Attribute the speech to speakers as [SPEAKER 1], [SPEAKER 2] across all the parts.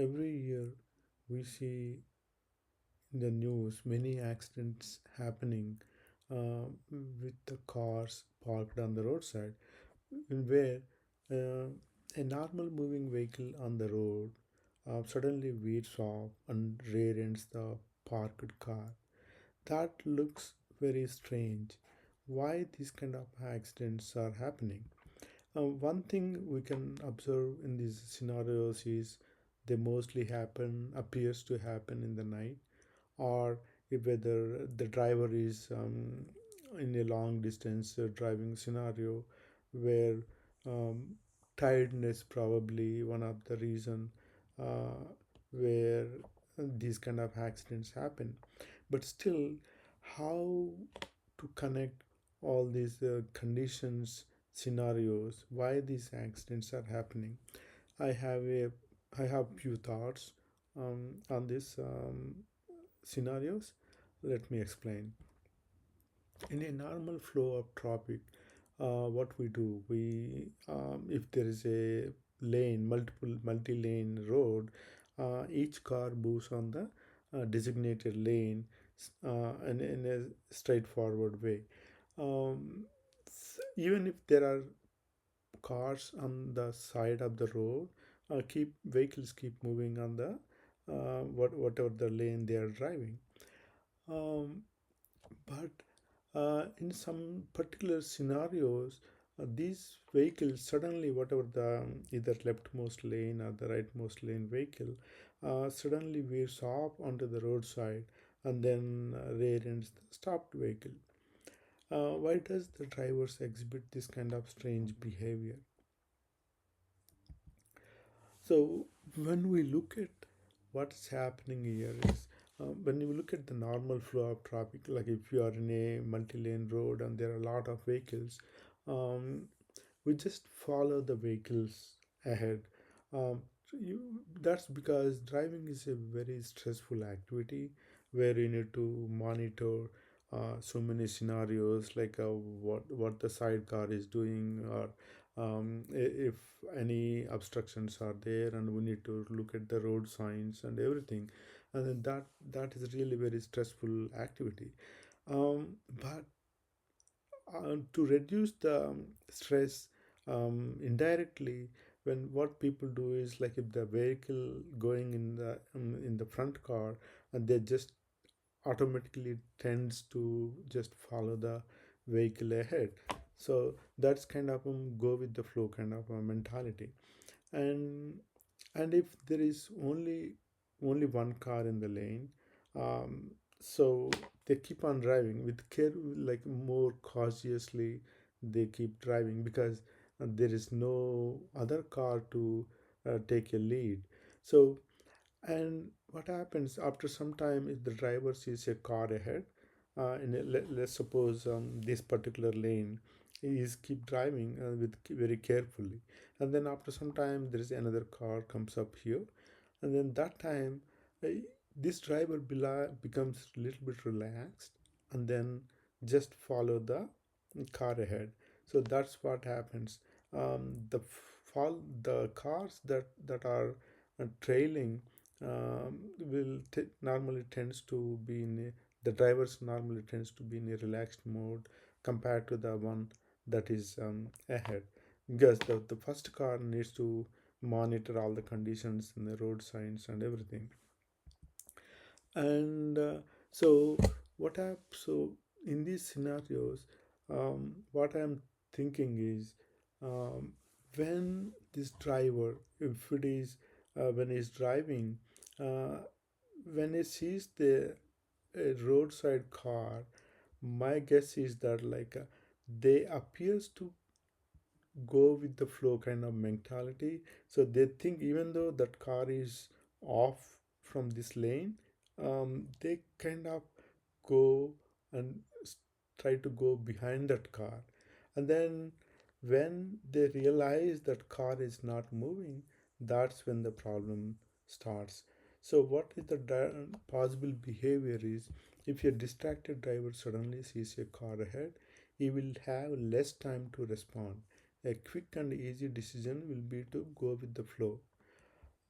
[SPEAKER 1] Every year we see in the news many accidents happening with the cars parked on the roadside, where uh, a normal moving vehicle on the road suddenly veers off and rear ends the parked car. That looks very strange. Why these kind of accidents are happening? One thing we can observe in these scenarios is they mostly appears to happen in the night, or if whether the driver is in a long distance driving scenario where um, tiredness probably one of the reason uh, where these kind of accidents happen. But still, how to connect all these conditions, scenarios, why these accidents are happening? I have a I have few thoughts on this scenarios. Let me explain. In a normal flow of traffic, what we do, we if there is a multi-lane road, each car moves on the designated lane and in a straightforward way. Um, Even if there are cars on the side of the road, keep vehicles keep moving on the whatever the lane they are driving. Um, but in some particular scenarios, these vehicles suddenly, whatever the either leftmost lane or the rightmost lane vehicle, suddenly veers off onto the roadside and then rear ends the stopped vehicle. Why does the drivers exhibit this kind of strange behavior? So when we look at what's happening here is when you look at the normal flow of traffic, like if you are in a multi-lane road and there are a lot of vehicles, um, we just follow the vehicles ahead. That's because driving is a very stressful activity where you need to monitor so many scenarios, like what the sidecar is doing, or if any obstructions are there, and we need to look at the road signs and everything, and then that is really very stressful activity. But to reduce the stress indirectly, when what people do is, like if the vehicle going in the front car, and they just automatically tends to just follow the vehicle ahead. So that's kind of go with the flow kind of a mentality. And and if there is only one car in the lane, um, so they keep on driving with care, like more cautiously they keep driving, because there is no other car to take a lead. So, and what happens after some time, if the driver sees a car ahead, let's suppose this particular lane, he is keep driving with very carefully, and then after some time there is another car comes up here, and then that time uh, this driver becomes a little bit relaxed, and then just follow the car ahead. So that's what happens. The cars that are trailing normally tends to be the drivers normally tends to be in a relaxed mode compared to the one that is ahead, because the first car needs to monitor all the conditions and the road signs and everything. And so so in these scenarios, what I'm thinking is, um, when this driver, if it is when he's driving, uh, when he sees the a roadside car, my guess is that, like, they appears to go with the flow kind of mentality. So they think even though that car is off from this lane, they kind of go and try to go behind that car. And then when they realize that car is not moving, that's when the problem starts. So what is the possible behavior is, if a distracted driver suddenly sees a car ahead, he will have less time to respond. A quick and easy decision will be to go with the flow.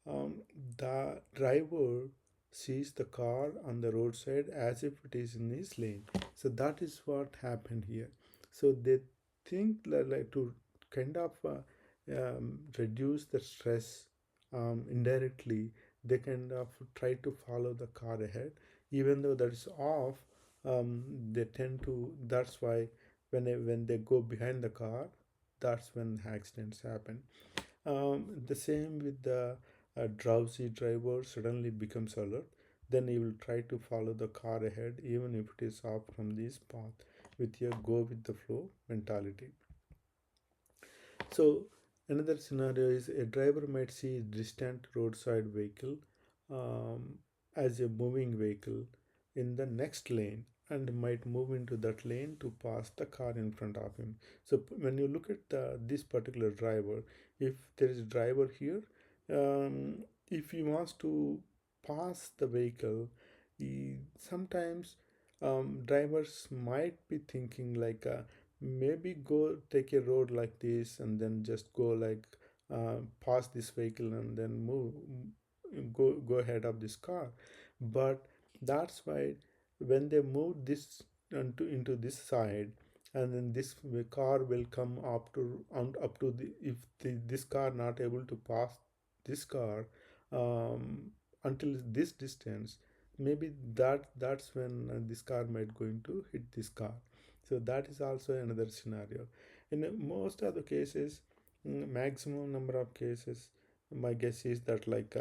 [SPEAKER 1] um, the driver sees the car on the roadside as if it is in his lane. So that is what happened here. So they think like to kind of reduce the stress indirectly, they kind of try to follow the car ahead, even though that is off. They tend to. That's why when they go behind the car, that's when accidents happen. The same with the drowsy driver suddenly becomes alert, then he will try to follow the car ahead even if it is off from this path with your go with the flow mentality. So another scenario is a driver might see a distant roadside vehicle um, as a moving vehicle in the next lane and might move into that lane to pass the car in front of him. So when you look at this particular driver, if there is a driver here, if he wants to pass the vehicle, sometimes drivers might be thinking like maybe go take a road like this and then just go like pass this vehicle and then move, go ahead of this car. But that's why when they move this into this side, and then this car will come up to up to the, if this car not able to pass this car um, until this distance, maybe that's when this car might going to hit this car. So that is also another scenario. In most of the cases, maximum number of cases, my guess is that like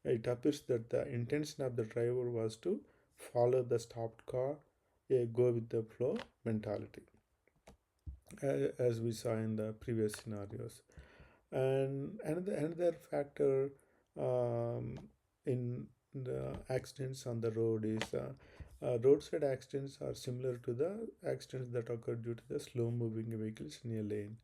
[SPEAKER 1] it appears that the intention of the driver was to follow the stopped car, go with the flow mentality, as we saw in the previous scenarios. And another factor um, in the accidents on the road is roadside accidents are similar to the accidents that occur due to the slow moving vehicles in a lane.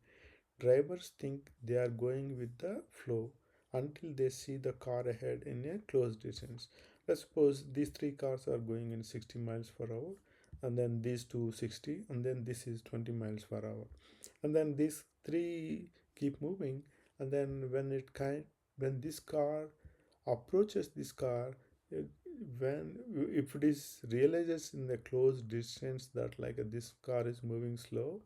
[SPEAKER 1] Drivers think they are going with the flow until they see the car ahead in a close distance. Let's suppose these three cars are going in 60 miles per hour, and then these two 60, and then this is 20 miles per hour. And then these three keep moving, and then when this car approaches this car, it, when if it is realizes in the close distance that like this car is moving slow,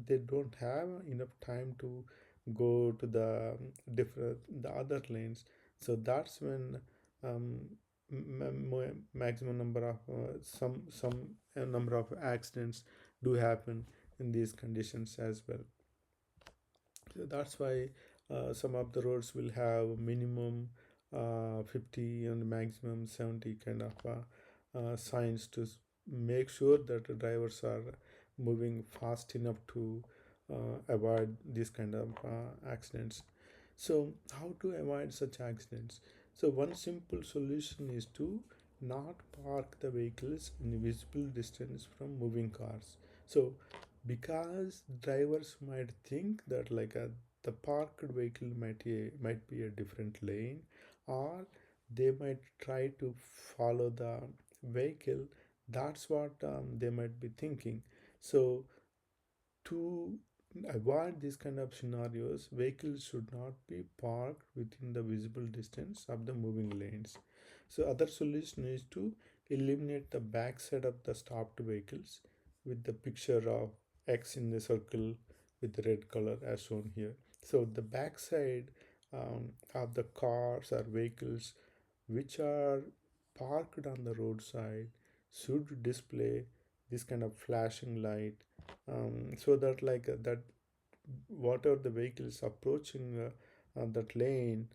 [SPEAKER 1] they don't have enough time to go to the different the other lanes. So that's when um, maximum number of some number of accidents do happen in these conditions as well. So that's why some of the roads will have minimum 50 and maximum 70 kind of signs to make sure that the drivers are moving fast enough to avoid these kind of accidents. So how to avoid such accidents? So one simple solution is to not park the vehicles in visible distance from moving cars. So because drivers might think that like the parked vehicle might be a different lane, or they might try to follow the vehicle. That's what they might be thinking. So to avoid these kind of scenarios, vehicles should not be parked within the visible distance of the moving lanes. So other solution is to eliminate the backside of the stopped vehicles with the picture of X in the circle with the red color as shown here. So the backside of the cars or vehicles which are parked on the roadside should display this kind of flashing light, so that like that whatever the vehicle is approaching that lane,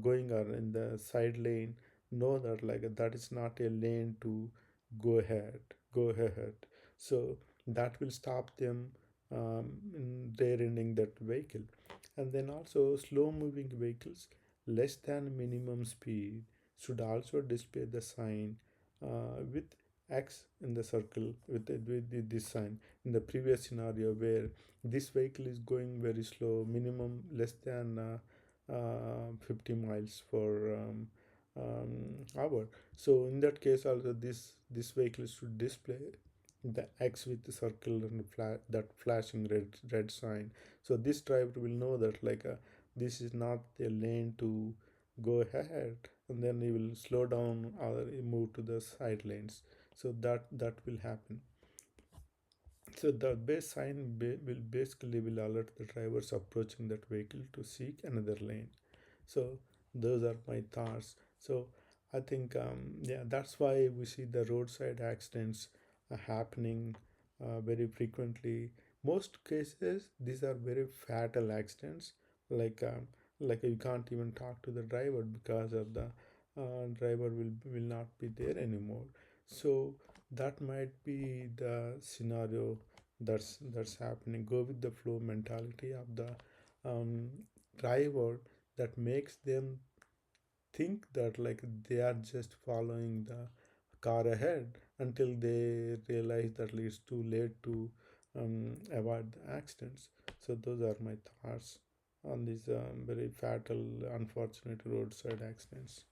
[SPEAKER 1] going or in the side lane, know that like that is not a lane to go ahead. So that will stop them in rear ending that vehicle. And then also slow moving vehicles less than minimum speed should also display the sign with X in the circle with this sign. In the previous scenario where this vehicle is going very slow, minimum less than 50 miles per hour. So in that case, also this vehicle should display the X with the circle and that flashing red sign. So this driver will know that like this is not a lane to go ahead, and then he will slow down or move to the side lanes. So that will happen. So the base sign will basically will alert the drivers approaching that vehicle to seek another lane. So those are my thoughts. So I think yeah, that's why we see the roadside accidents happening very frequently. Most cases these are very fatal accidents, like like you can't even talk to the driver because of the driver will not be there anymore. So that might be the scenario that's happening. Go with the flow mentality of the um, driver, that makes them think that like they are just following the car ahead until they realize that it's too late to avoid the accidents. So those are my thoughts on these very fatal, unfortunate roadside accidents.